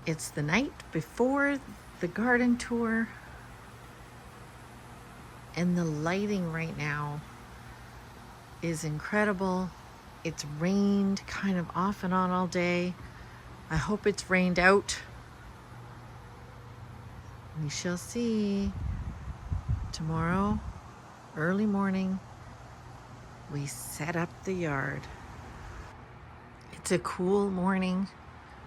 It's the night before the garden tour, and the lighting right now is incredible. It's rained kind of off and on all day. I hope it's rained out. We shall see. Tomorrow, early morning, we set up the yard. It's a cool morning.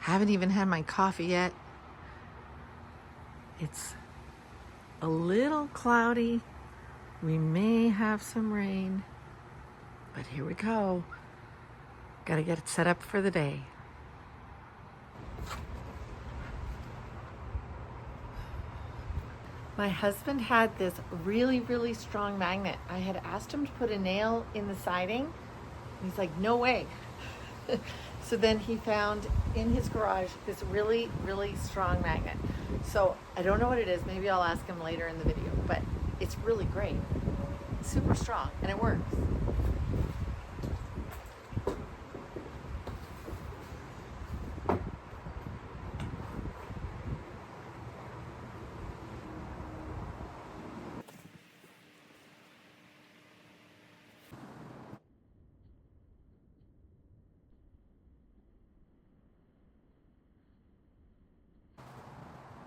Haven't even had my coffee yet. It's a little cloudy. We may have some rain, but here we go. Gotta get it set up for the day. My husband had this really, really strong magnet. I had asked him to put a nail in the siding. And he's like, no way. So then he found in his garage this really, really strong magnet. So I don't know what it is. Maybe I'll ask him later in the video, but it's really great. It's super strong and it works.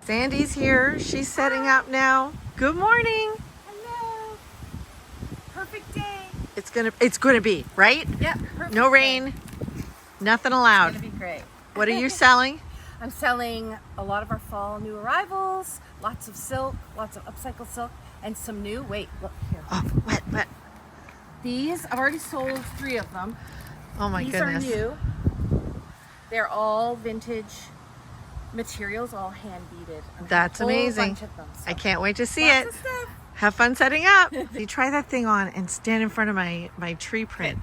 Sandy's here. She's setting up now. Good morning. Hello. Perfect day. It's gonna be, right? Yeah, perfect. No rain. Nothing allowed. It's gonna be great. What are you selling? I'm selling a lot of our fall new arrivals, lots of silk, lots of upcycled silk, and some new, wait, look here. Oh, what? These, I've already sold 3 of them. Oh my goodness. These are new. They're all vintage materials, all hand beaded. That's amazing. Bunch of them, so. I can't wait to see Lots it. of stuff. Have fun setting up. You try that thing on and stand in front of my tree print.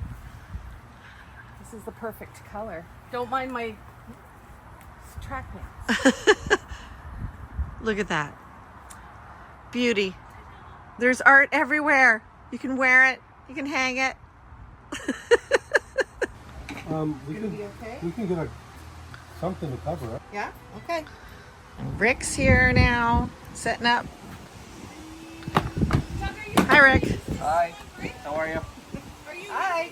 This is the perfect color. Don't mind my track pants. Look at that. Beauty. There's art everywhere. You can wear it. You can hang it. We can get something to cover it. Yeah? Okay. And Rick's here now, setting up. Hi, Rick. Hi. How are you? Hi.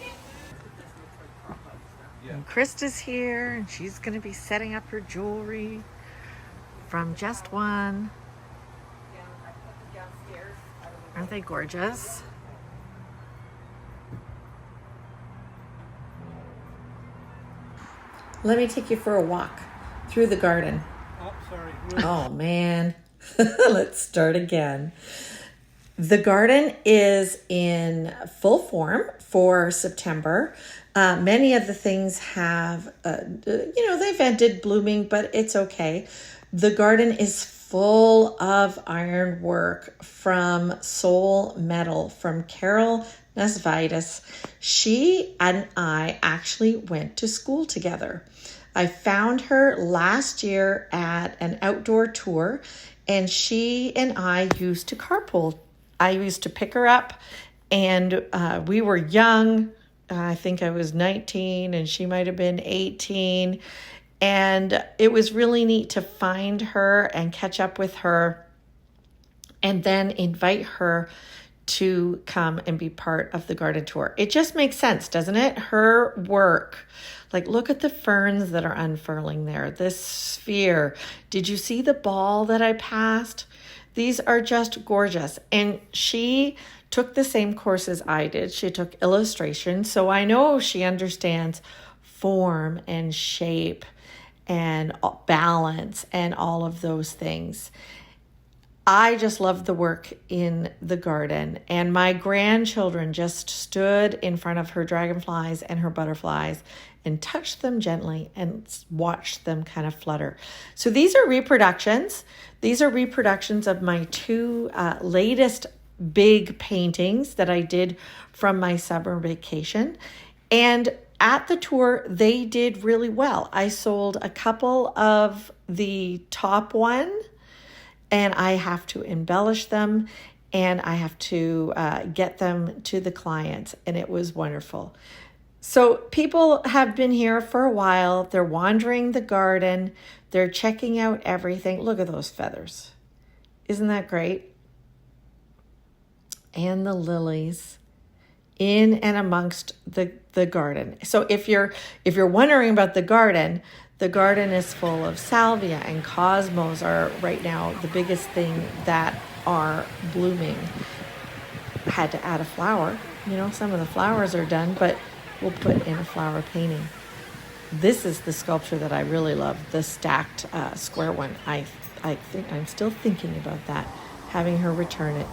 And Krista's here, and she's going to be setting up her jewelry from JustOne. Aren't they gorgeous? Let me take you for a walk through the garden. Oh, sorry. Oh, man. Let's start again. The garden is in full form for September. Many of the things have, they've ended blooming, but it's okay. The garden is full of ironwork from Soul Metal from Carol Nesvitis. She and I actually went to school together. I found her last year at an outdoor tour, and she and I used to carpool. I used to pick her up, and we were young. I think I was 19 and she might have been 18. And it was really neat to find her and catch up with her and then invite her to come and be part of the garden tour. It just makes sense, doesn't it? Her work, like look at the ferns that are unfurling there, this sphere. Did you see the ball that I passed? These are just gorgeous. And she took the same course as I did. She took illustration. So I know she understands form and shape and balance and all of those things. I just love the work in the garden, and my grandchildren just stood in front of her dragonflies and her butterflies and touched them gently and watched them kind of flutter. So these are reproductions. These are reproductions of my 2 latest big paintings that I did from my summer vacation. And at the tour, they did really well. I sold a couple of the top one, and I have to embellish them. and I have to get them to the client, and it was wonderful. So people have been here for a while. They're wandering the garden. They're checking out everything. Look at those feathers. Isn't that great? And the lilies in and amongst the garden. So if you're wondering about the garden is full of salvia, and cosmos are right now the biggest thing that are blooming. I had to add a flower. You know, some of the flowers are done, but we'll put in a flower painting. This is the sculpture that I really love, the stacked square one. I think I'm still thinking about that, having her return it.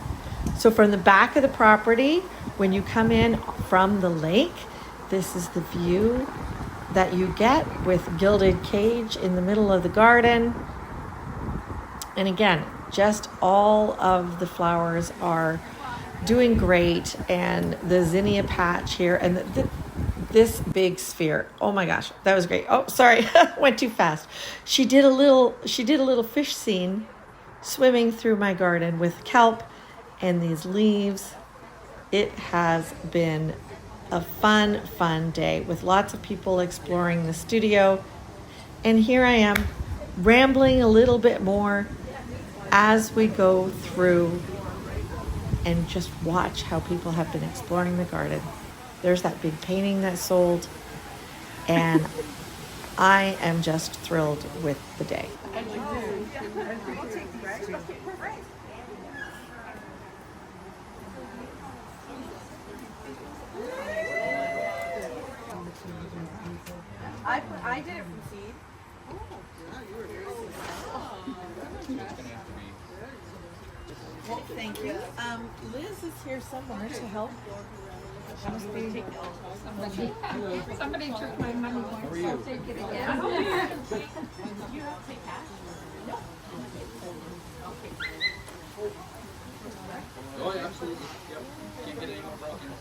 So from the back of the property, when you come in from the lake, this is the view that you get with gilded cage in the middle of the garden. And again, just all of the flowers are doing great, and the zinnia patch here, and this big sphere. Oh my gosh, that was great. Oh, sorry, went too fast. She did a little fish scene swimming through my garden with kelp and these leaves. It has been a fun day with lots of people exploring the studio. And here I am rambling a little bit more as we go through and just watch how people have been exploring the garden. There's that big painting that sold, and I am just thrilled with the day. I did it from seed. Thank you. Liz is here somewhere to help. Somebody took my money once, I'll take it again. Oh, yeah, absolutely. Yep. Keep getting broken.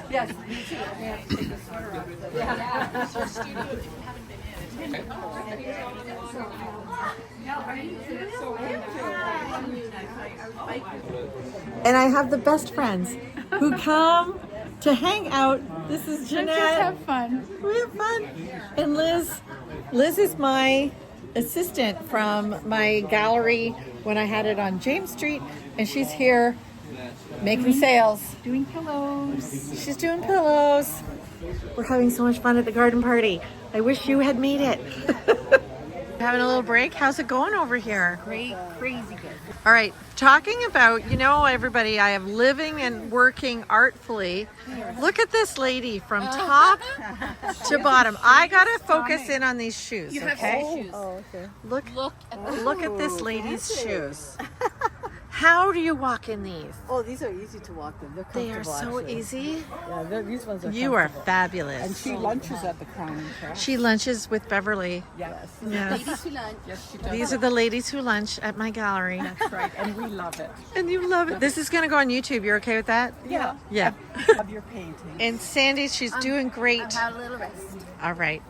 Yes, me too. I have to take the sweater off. Yeah. So studio, if you haven't been in. And I have the best friends who come to hang out. This is Jeanette. Just have fun. We have fun. And Liz is my assistant from my gallery when I had it on James Street, and she's here making sales. Doing pillows. She's doing pillows. We're having so much fun at the garden party. I wish you had made it. Having a little break. How's it going over here? Great, crazy good. All right, talking about, you know, everybody, I am living and working artfully. Look at this lady from top to bottom. I gotta focus in on these shoes, okay? Oh, okay. Look at this lady's shoes. How do you walk in these? Oh, these are easy to walk in. They're They are comfortable, so actually. easy. Yeah, these ones are You are comfortable. fabulous. And she lunches at the Crown and Press. She lunches with Beverly. Yes. Yes. Ladies who lunch. Yes, she does. These are the ladies who lunch at my gallery. That's right. And we love it. And you love it. This is going to go on YouTube. You're okay with that? Yeah. Yeah. Of your painting. And Sandy, she's doing great. I've had a little rest. All right.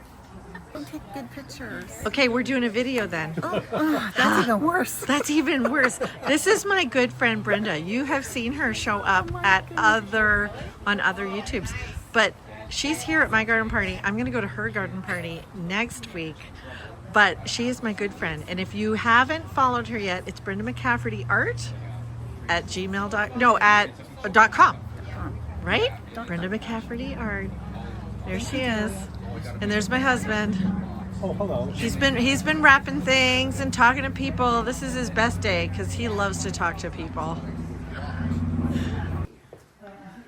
Take good pictures. Okay, we're doing a video then. That's even worse. That's even worse. This is my good friend Brenda. You have seen her show up on other YouTubes, but she's here at my garden party. I'm going to go to her garden party next week, but she is my good friend. And if you haven't followed her yet, it's Brenda McCafferty Art at .com, right? Brenda McCafferty Art. There she is. And there's my husband. Oh, hello. He's been wrapping things and talking to people. This is his best day because he loves to talk to people.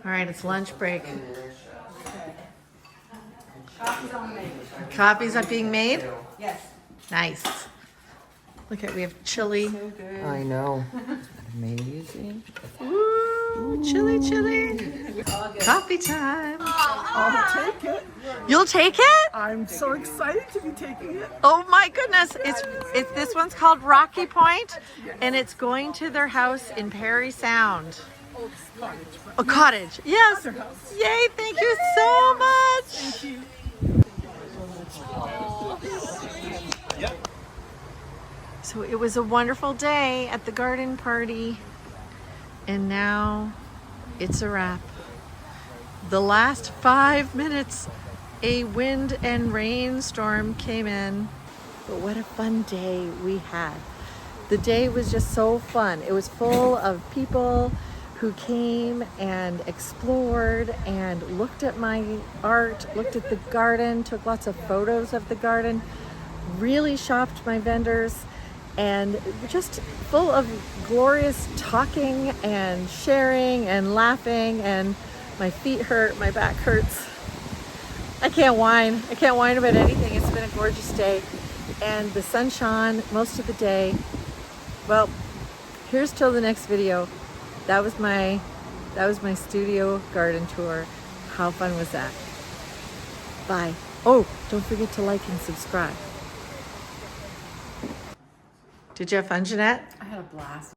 All right, it's lunch break. Coffees are being made? Yes. Nice. Look at, we have chili. I know. Amazing. Ooh, chili. Coffee time. I'll take it. You'll take it? I'm so excited to be taking it. Oh my goodness. It's this one's called Rocky Point, and it's going to their house in Perry Sound. A cottage. Yes. Yay, thank you so much. Thank you. So it was a wonderful day at the garden party, and now it's a wrap. The last 5 minutes, a wind and rainstorm came in, but what a fun day we had. The day was just so fun. It was full of people who came and explored and looked at my art, looked at the garden, took lots of photos of the garden, really shopped my vendors, and just full of glorious talking and sharing and laughing, and my feet hurt, my back hurts. I can't whine. I can't whine about anything. It's been a gorgeous day, and the sun shone most of the day. Well, here's till the next video. That was my studio garden tour. How fun was that? Bye. Oh, don't forget to like and subscribe. Did you have fun, Jeanette? I had a blast.